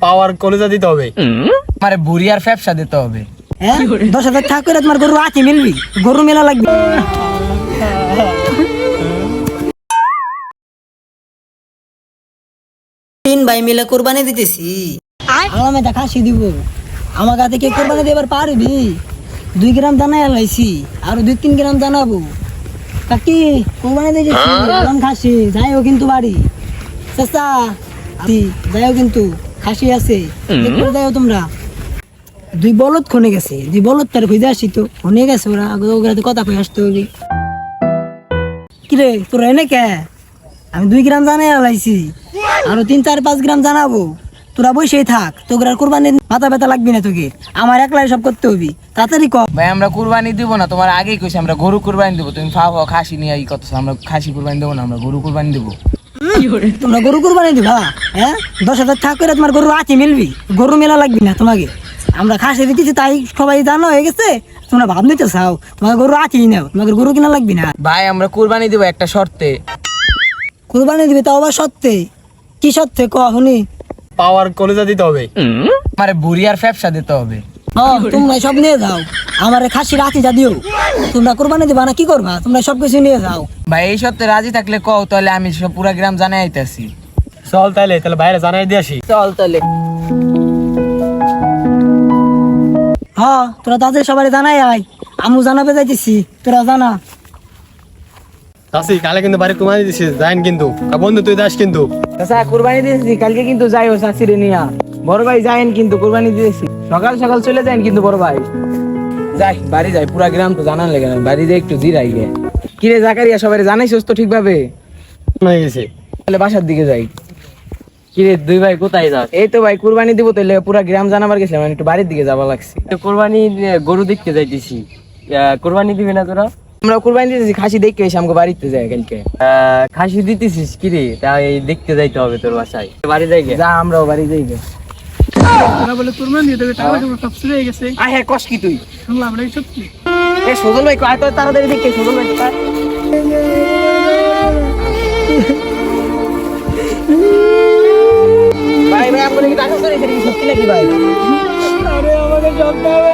পাওয়ার কলেজা দিতে হবে। আমারে বুড়ি আর ফ্যাপসা দিতে হবে। হ্যাঁ 10,000 টাকা করে তোমার গরু আতি মিলবি, গরু মেলা লাগবে। 3 ভাই মিলে কোরবানি দিতেছি। আলামে দেখা খাসি দিব। আমার কাছে কে কোরবানি দেবার পারবি? 2 গ্রাম দানা এলাইছি, আর 2-3 গ্রাম জানাবো। কাকি কোরবানি দিতেছি, আলাম খাসি যাইও কিন্তু বাড়ি। চাচা যাইও কিন্তু খাসি আছে, দেখতে যাইও তোমরা। 2 বলদ খনে গেছে, 2 বলদ তার খুঁজে আসি তো খনে গেছে ওরা, ওগুলা কথা কয়ে আসতে হবে। কিরে তোরা এনে কে? আমি 2 গ্রাম জানাই আলাইছি, আরো 3-4-5 গ্রাম জানাবো। তোরা বসেই থাক, তোর আর কোরবানির মাথা ব্যথা লাগবি না তোকে, আমার একলাই সব করতে হবি। তাড়াতাড়ি কর ভাই আমরা কুরবানি দিব না, তোমার আগেই কইছি আমরা গরু কুরবানি দেব। তুমি ফাও খাসি নিয়ে এই কথা, আমরা খাসি কুরবানি দেব না, আমরা গরু কুরবানি দেব। তোমরা গরু কোরবানি দিবা? হ্যাঁ 10,000 টাকা করে তোমার গরু আতি মিলবি, গরু মেলা লাগবি না তোমাকে। আমরা খাসি দিতেছি তাই সবাই জানো হয়ে গেছে, তোমরা ভাব নিতে চাও তোমার গরু আতি নাও, তোমাকে গরু কিনা লাগবি না। ভাই আমরা কুরবানি দিব একটা শর্তে। কোরবানি দিবি তাও আবার সত্যি? কি সত্যি ক শুনি। পাওয়ার কলেজা দিতে হবে। আমারে বুড়ি আর ফ্যাপসা দিতে হবে। তোমরা সব নিয়ে যাও, আমার খাসি রাতি যা দিও। তোমরা কোরবানি দিবা না কি করবা? তোমরা সবকিছু নিয়ে যাও। ভাই এই শর্তে রাজি থাকলে কও, তাহলে আমি সব পুরা গ্রাম জানাই আইতাছি। চল তাহলে বাইরে জানাই দিয়ে আসি। চল তাহলে। হ্যাঁ তোরা তাদের সবাই জানাই আয়, আমু জানাবে যাইতেছি, তোরা জানা। চাষি কালে কিন্তু বাড়ি কুমারি দিছিস, যাইন কিন্তু। বন্ধু তুই যাস কিন্তু। আচ্ছা কুরবানি দিয়েছি, কালকে কিন্তু যাইও শাশুড়ি নিয়া। বড় ভাই যাইন কিন্তু, কুরবানি দিয়েছি সকাল সকাল চলে যাইন কিন্তু বড় ভাই। যাই বাড়ি যাই, পুরা গ্রাম তো জানান লেগে না, বাড়ি যাই একটু জিরাই গে। কিরে জাকারিয়া সবাই জানাইছিস তো ঠিকভাবে? হয়ে গেছে। তাহলে বাসার দিকে যাই। কিরে 2 ভাই কোথায় যাস? এই তো ভাই কুরবানি দিব, তাহলে পুরা গ্রাম জানাবার গেছিলাম, একটু বাড়ির দিকে যাওয়া লাগছে। তো কোরবানি গরু দেখতে যাইতেছি, কোরবানি দিবি না তোরা? আমরা কুরবানি দিতেছি, খাসি দেখে এসে আমাকে বাড়িতে যাই কালকে। খাসি দিতেছিস কিরে? তাই দেখতে যাইতে হবে তোর বাসায়, বাড়ি যাই গে। যা আমরাও বাড়ি যাই গে। বলে কোরবানি দিয়ে দেবে, টাকা সব চলে গেছে। আয় হ্যাঁ কস কি তুই? শুনলাম রে সত্যি। এ সজল ভাই কয় তো তাড়াতাড়ি দেখে, সজল ভাই কয়। ভাই ভাই আপনি কি টাকা করে সত্যি নাকি ভাই? আরে আমাকে সব টাকা